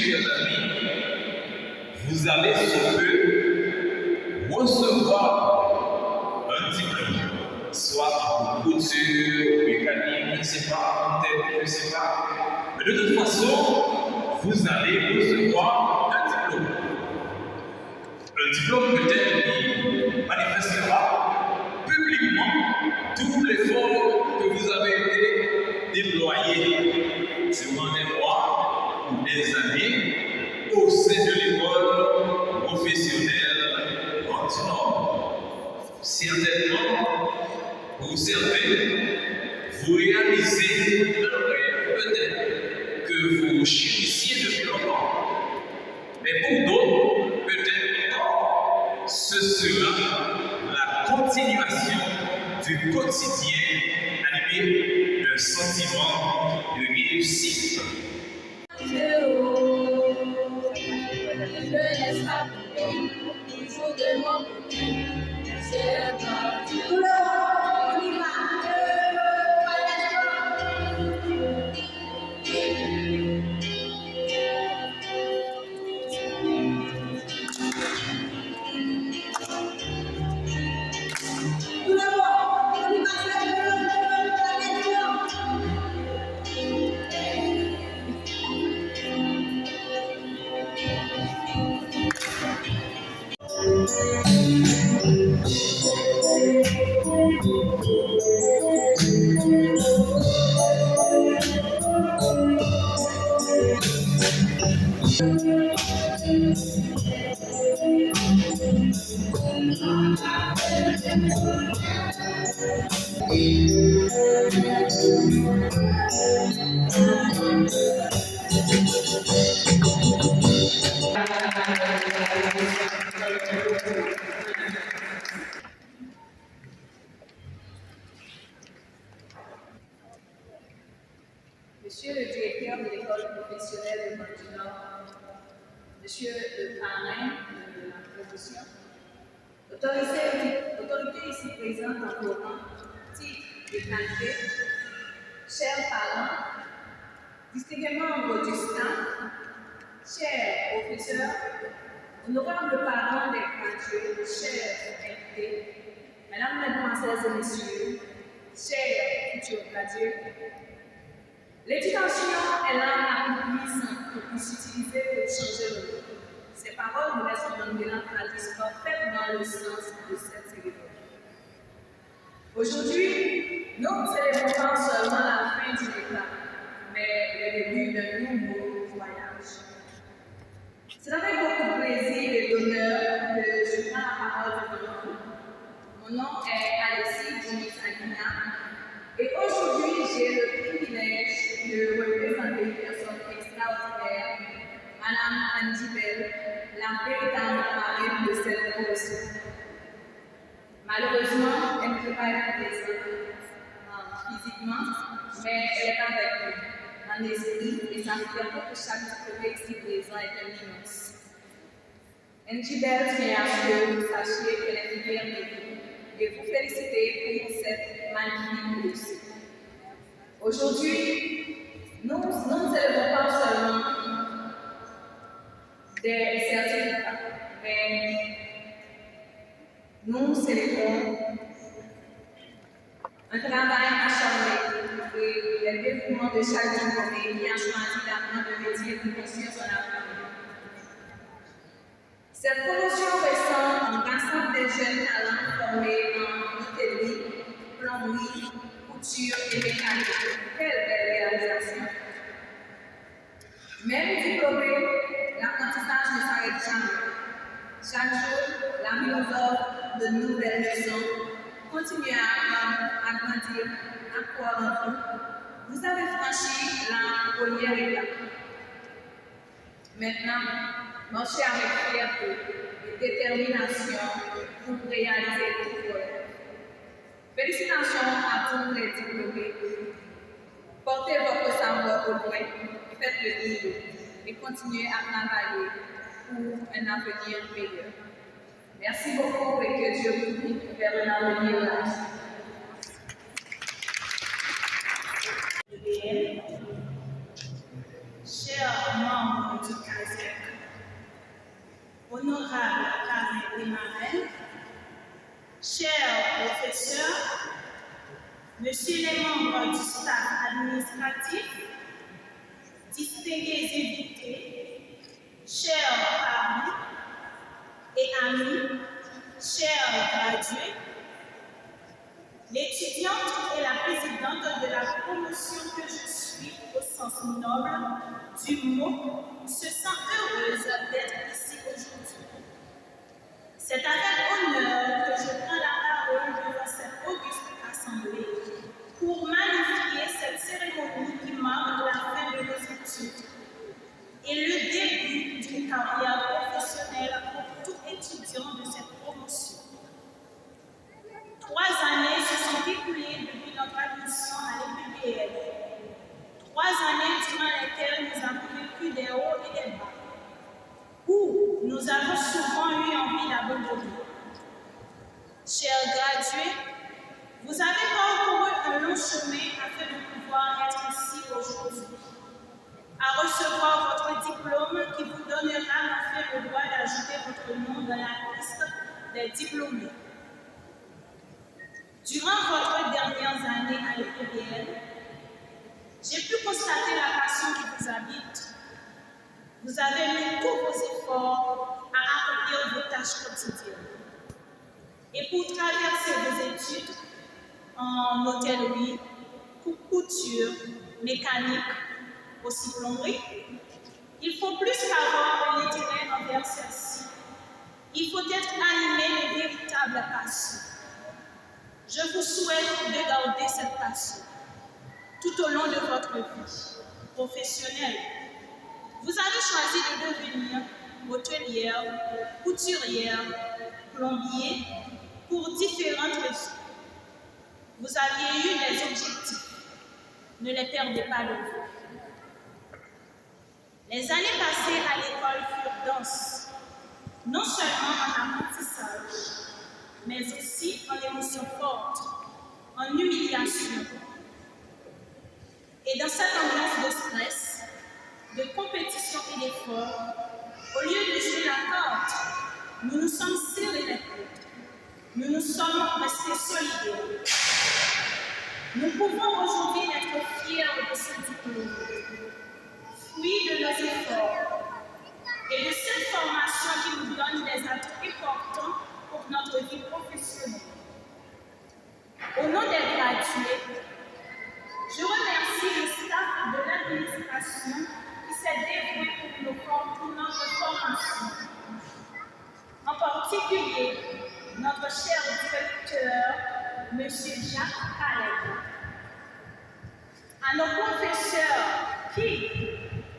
chers amis, vous allez sous peu recevoir un diplôme, soit pour couture, mécanique, je ne sais pas, comptable, je ne sais pas. Mais de toute façon, vous allez recevoir un diplôme. Un diplôme peut-être qui manifestera publiquement tout l'effort que vous avez été déployé durant des mois ou des années au sein de l'école professionnelle ordinaire. Certainement, pour certains, vous réalisez peut-être que vous chérissiez depuis longtemps. Mais pour d'autres, peut-être encore, ce sera la continuation du quotidien animé d'un sentiment de réussite. Je laisse pas toujours de mon côté. C'est parti. Tout le monde, on y va. Monsieur le directeur de l'école professionnelle de Martina, Monsieur le parrain de la promotion, autorité ici présente en Coran, titre de qualité, chers parents, distingués membres du staff, chers professeurs, honorables parents des gradués, chers invités, mesdames, mesdemoiselles et messieurs, chers futurs gradués, l'éducation est l'arme la plus puissante que puisse utiliser pour changer le monde. Ces paroles de Nelson Mandela traduisent parfaitement le sens de cette cérémonie. Aujourd'hui, nous ne célébrons pas seulement la fin d'une étape, mais le début d'un nouveau voyage. C'est avec beaucoup de plaisir et d'honneur que je prends la parole devant vous. Mon nom est Alexis Dionis Aguina et aujourd'hui j'ai le privilège de représenter une personne extraordinaire, Madame Andy Bell, la véritable marraine de cette promotion. Malheureusement, elle ne peut pas être présente physiquement, mais elle est avec nous, en esprit, et sa fierté que chaque diplômé ici présent est immense. Andy Bell tient à ce que vous sachiez qu'elle est fière de vous et vous féliciter pour cette magnifique réussite. Aujourd'hui, nous ne célébrons pas seulement des certificats, mais nous célébrons un travail acharné et le dévouement de chaque diplômé qui a choisi d'apprendre de métier pour construire son avenir. Cette promotion ressent un rassemble des jeunes talents formés en hôtellerie, plomberie, couture et mécanique. Quelle belle réalisation! Même diplômé, l'apprentissage ne s'arrête jamais. Chaque jour, la vie nous offre de nouvelles leçons. Continuez à apprendre, à grandir, à croire en vous. Vous avez franchi la première étape. Maintenant, marchez avec fierté et détermination pour réaliser tout vos rêves. Félicitations à tous les diplômés. Portez votre savoir au loin, faites-le vivre et continuez à travailler pour un avenir meilleur. Merci beaucoup et que Dieu vous guide vers un avenir large. Chers membres du honorables parrains et marraines, chers professeurs, messieurs les membres du staff administratif, distingués invités, chers parents et amis, chers gradués, l'étudiante et la présidente de la promotion que je suis au sens noble du mot se sent heureuse d'être ici aujourd'hui. C'est avec honneur que je prends la parole devant cette auguste assemblée pour magnifier cette cérémonie qui marque la fin de nos études et le début d'une carrière professionnelle pour tout étudiant de cette promotion. 3 années se sont écoulées depuis notre admission à l'EPBL. 3 années durant lesquelles nous avons vécu des hauts et des bas, où nous avons souvent eu envie d'abandonner. Chers gradués, vous avez parcouru un long chemin afin de pouvoir être ici aujourd'hui, à recevoir votre diplôme qui vous donnera enfin le droit d'ajouter votre nom dans la liste des diplômés. Durant votre dernières années à l'EPBL, j'ai pu constater la passion qui vous habite. Vous avez mis tous vos efforts à accomplir vos tâches quotidiennes. Et pour traverser vos études en hôtellerie, couture, mécanique, aussi plomberie, il faut plus qu'avoir un intérêt envers celle-ci. Il faut être animé de véritables passions. Je vous souhaite de garder cette passion tout au long de votre vie professionnelle. Vous avez choisi de devenir hôtelière, couturière, plombier pour différentes raisons. Vous aviez eu des objectifs. Ne les perdez pas de vue. Les années passées à l'école furent denses, non seulement en apprentissage, mais aussi en émotions fortes, en humiliation. Et dans cette ambiance de stress, de compétition et d'effort, au lieu de jouer la carte, nous nous sommes serrés les coudes. Nous nous sommes restés solidaires. Nous pouvons aujourd'hui être fiers de ce diplôme, fruit de nos efforts et de cette formation qui nous donne des atouts importants pour notre vie professionnelle. Au nom des gradués, je remercie le staff de l'administration qui s'est dévoué pour notre formation. En particulier, notre cher directeur, M. Jacques Calais. À nos professeurs qui,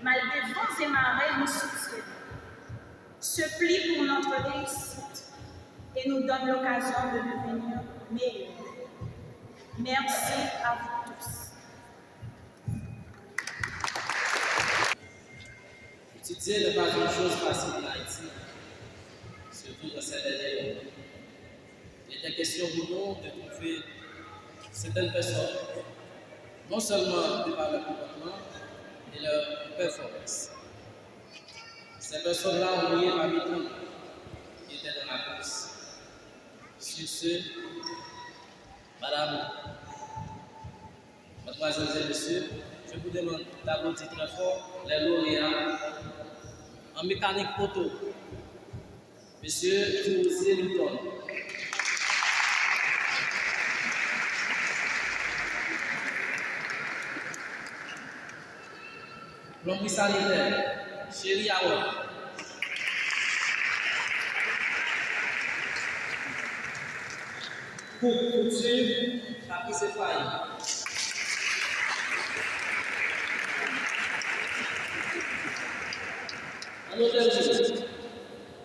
malgré vents et marées, nous soutiennent, se plient pour notre réussite et nous donnent l'occasion de devenir meilleurs. Merci à vous tous. Étudier n'est pas une chose facile en Haïti, surtout dans cette année. Il est question pour nous de trouver certaines personnes, non seulement de par leur comportement et leur performance. Ces personnes-là ont lié parmi nous qui étaient dans la course. Sur ce, Madame, Mademoiselles et Messieurs, je vous demande d'applaudir très fort les lauréats en mécanique auto. Monsieur José Luton. Plomberie sanitaire, Chéri Awa. Couture, Fabrice Faye. En hôtellerie,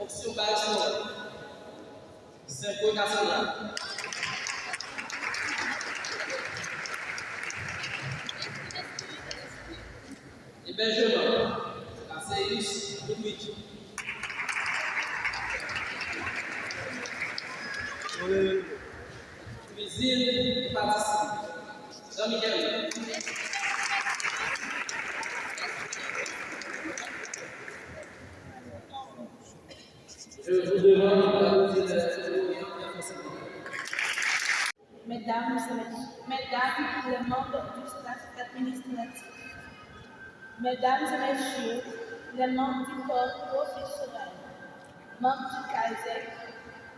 option bâtiment, Synco national. Hébergement, la service public. Cuisine et pâtisserie. Jean-Michel. Je devant la musique de la Mesdames et messieurs, mesdames les membres du staff administratif, mesdames et messieurs les membres du corps professionnel, membres du CASEC,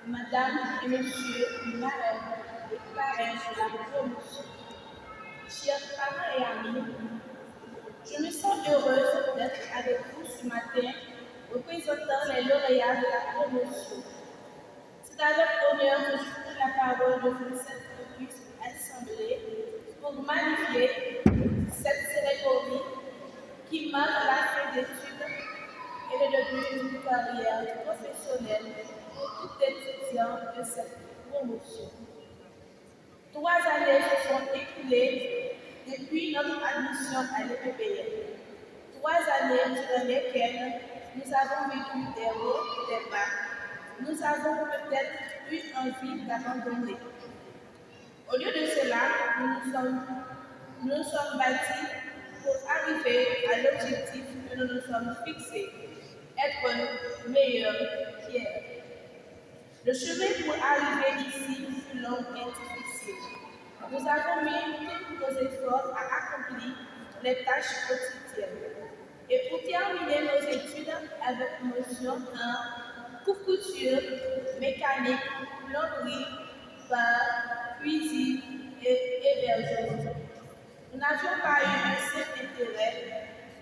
mesdames et messieurs les marraines et parrains de la promotion, chers parents et amis, je me sens heureuse d'être avec vous ce matin représentant les lauréats de la promotion. C'est avec honneur que je prends la parole devant cette auguste assemblée pour magnifier cette cérémonie qui marque la fin d'études et le début d'une carrière professionnelle pour tout étudiant de cette promotion. 3 années se sont écoulées depuis notre admission à l'EPBL. 3 années durant lesquelles nous avons vécu des hauts et des bas. Nous avons peut-être eu envie d'abandonner. Au lieu de cela, nous nous sommes bâtis pour arriver à l'objectif que nous nous sommes fixés, être meilleurs qu'hier. Le chemin pour arriver ici fut long et difficile. Nous avons mis tous nos efforts à accomplir les tâches quotidiennes. Et pour terminer nos études avec notion en couture, mécanique, plomberie, bar, cuisine et hébergement. Nous n'avions pas eu un simple intérêt,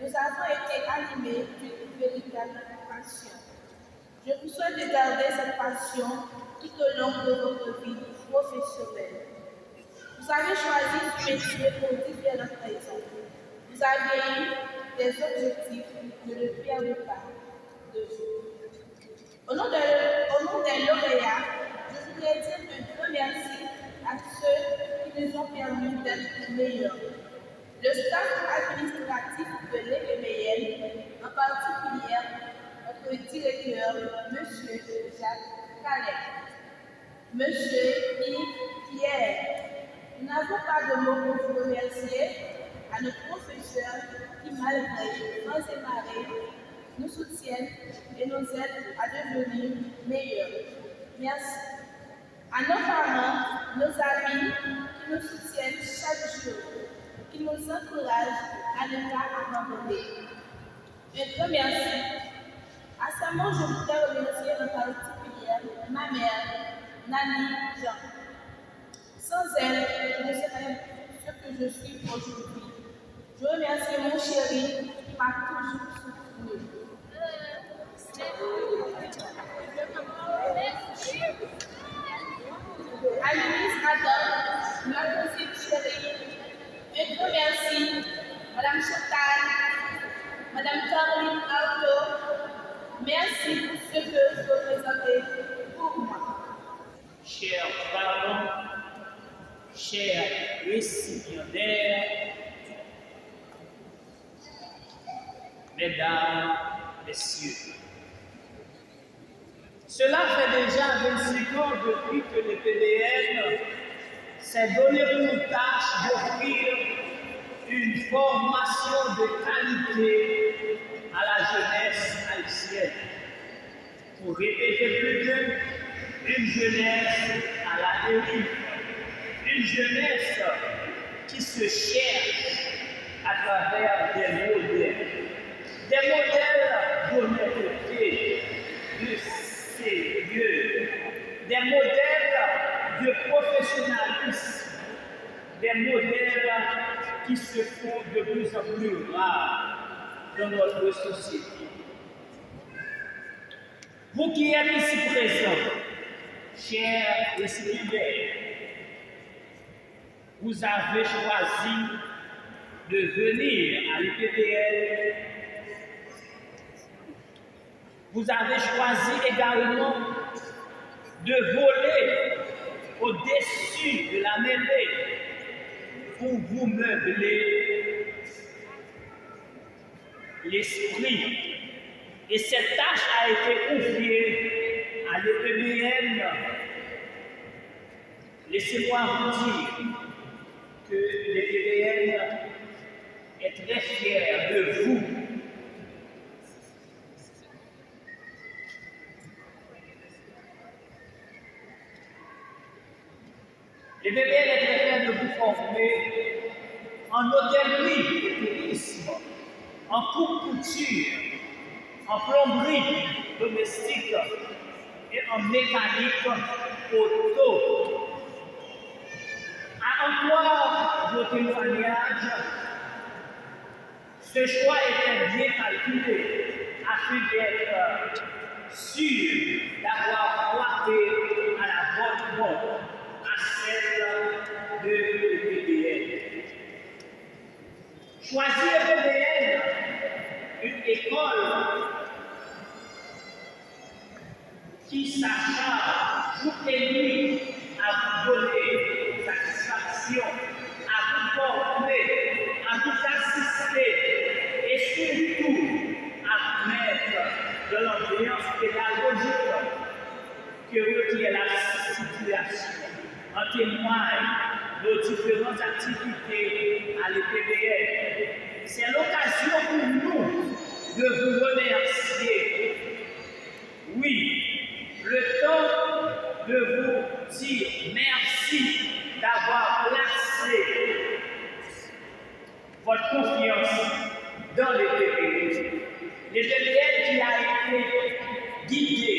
nous avons été animés d'une véritable passion. Je vous souhaite de garder cette passion tout au long de votre vie professionnelle. Vous avez choisi ce métier pour différentes raisons. Vous avez eu des objectifs, ne le perdez pas de vous. Au nom des lauréats, je voudrais dire un grand merci à ceux qui nous ont permis d'être meilleurs. Le staff administratif de l'EPBL, en particulier notre directeur, M. Jacques Calais, M. Yves Pierre. Nous n'avons pas de mots pour vous remercier à nos professeurs qui, malgré vents et marées, nous soutiennent et nous aident à devenir meilleurs. Merci. À nos parents, nos amis qui nous soutiennent chaque jour, qui nous encouragent à ne pas abandonner. Un grand merci. À ce moment, je voudrais remercier en particulier ma mère, Nani Jean. Sans elle, je ne serais ce que je suis aujourd'hui. Je remercie mon chéri qui m'a toujours soutenu. À Louise Adam, ma cousine chérie, un grand merci. Madame Chantal, Madame Caroline Arnaud, merci pour ce que vous représentez pour moi. Chers parents, chers récipiendaires, mesdames, messieurs, cela fait déjà 25 ans depuis que le PBN s'est donné pour tâche d'offrir une formation de qualité à la jeunesse haïtienne. Pour répéter plus d'un, une jeunesse à la dérive, une jeunesse qui se cherche à travers des modèles d'honnêteté, de sérieux, des modèles de professionnalisme, des modèles qui se font de plus en plus rares dans notre société. Vous qui êtes ici présents, chers récipiendaires, vous avez choisi de venir à l'UPPL. Vous avez choisi également de voler au-dessus de la mêlée pour vous meubler l'esprit. Et cette tâche a été confiée à l'EPBN. Laissez-moi vous dire que l'EPBN est très fier de vous. Les PBL est très fier de vous former en hôtellerie et tourisme, en coupe-couture, en plomberie domestique et en mécanique auto. À en croire vos témoignages, ce choix était bien calculé afin d'être sûr d'avoir frappé à la bonne porte, à celle de l'EPBL. Choisir l'EPBL, une école qui s'acharne jour et nuit à vous donner satisfaction, à vous former, à vous assister et surtout à mettre de l'ambiance pédagogique que requiert la situation. En témoigne nos différentes activités à l'EPBL. C'est l'occasion pour nous de vous remercier. Oui, le temps de vous dire merci d'avoir placé votre confiance dans les PBL. Les PBL qui a été guidé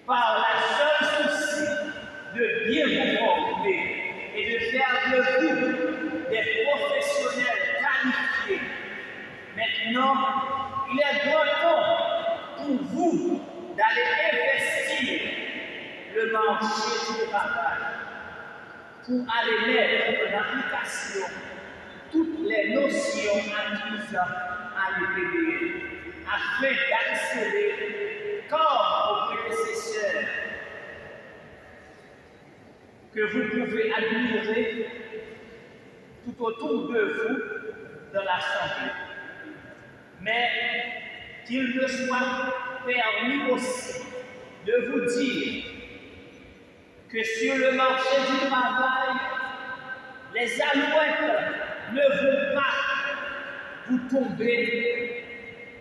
par la seule souci de bien vous former et de faire de vous des professionnels qualifiés. Maintenant, il est grand temps pour vous d'aller investir le marché du travail, pour aller mettre en application toutes les notions acquises à l'EPBL, afin d'accélérer, comme vos prédécesseurs, que vous pouvez admirer tout autour de vous dans l'Assemblée. Mais qu'il me soit permis aussi de vous dire que sur le marché du travail, les alouettes ne vont pas vous tomber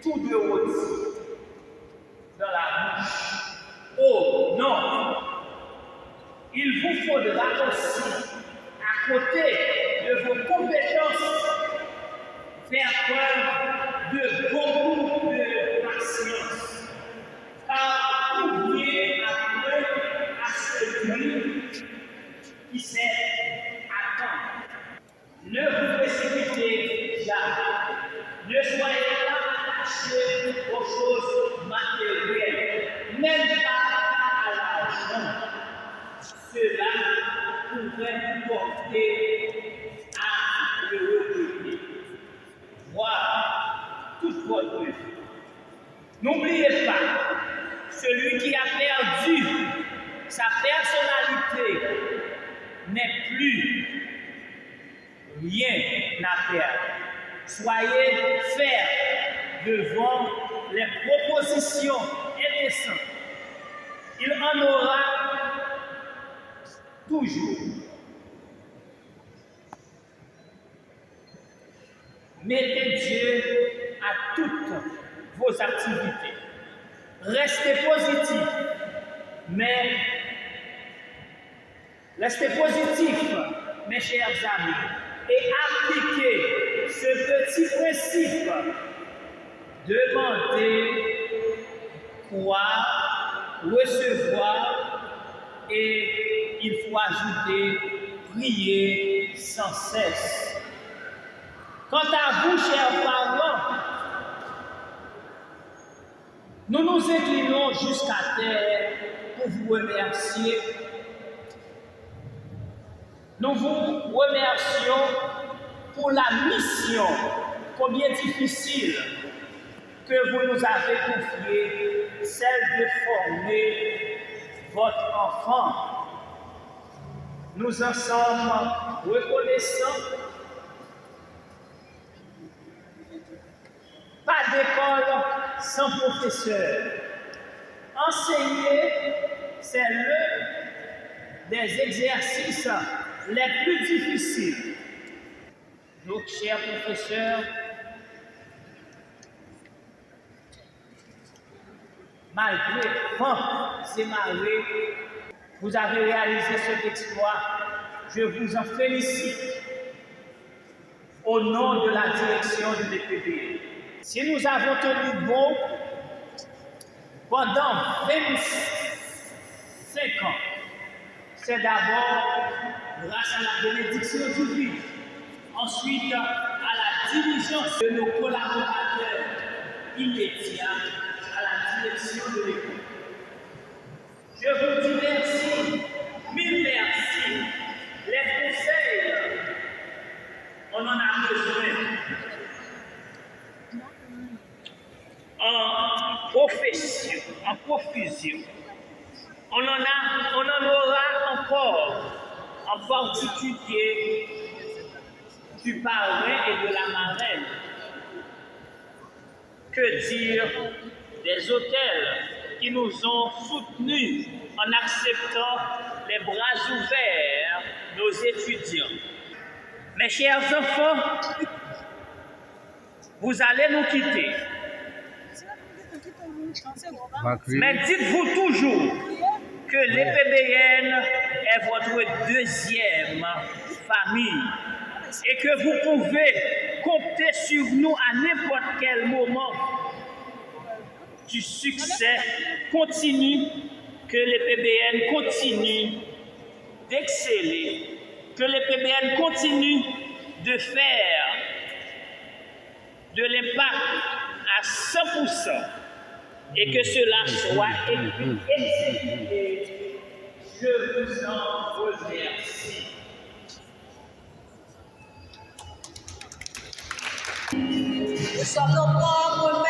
tout de haut dans la bouche. Oh non! Il vous faudra aussi, à côté de vos compétences, faire preuve de beaucoup de patience. Car tout vient après à celui qui sait attendre. Ne vous précipitez jamais. Ne soyez pas attachés aux choses matérielles, même pas à l'argent. Cela pourrait vous porter à le regretter, voire toute votre vie. N'oubliez pas, celui qui a perdu sa personnalité n'est plus rien à perdre. Soyez fermes devant les propositions indécentes. Il en aura toujours. Mettez Dieu à toutes vos activités. Restez positif, mais restez positif, mes chers amis, et appliquez ce petit principe. Demandez, croire, recevoir, et il faut ajouter, prier sans cesse. Quant à vous, chers parents, nous nous inclinons jusqu'à terre pour vous remercier. Nous vous remercions pour la mission combien difficile que vous nous avez confiée, celle de former votre enfant. Nous en sommes reconnaissants. Pas d'école sans professeur. Enseigner, c'est l'un des exercices les plus difficiles. Donc, chers professeurs, malgré vent et marées, Vous avez réalisé cet exploit. Je vous en félicite au nom de la direction de l'EPB. Si nous avons tenu bon pendant 25 ans, c'est d'abord grâce à la bénédiction divine, ensuite à la diligence de nos collaborateurs immédiats à la direction de l'école. Je vous dis merci, mille merci. Les conseils, on en a besoin. En profession, en profusion. On en aura encore, en particulier du parrain et de la marraine. Que dire des hôtels qui nous ont soutenus en acceptant les bras ouverts nos étudiants. Mes chers enfants, vous allez nous quitter. Mais dites-vous toujours que l'EPBN est votre deuxième famille et que vous pouvez compter sur nous à n'importe quel moment du succès continue, que l'EPBN continue d'exceller, que l'EPBN continue de faire de l'impact à 100% et que cela soit exécuté. Je vous en remercie. Nous sommes nos propres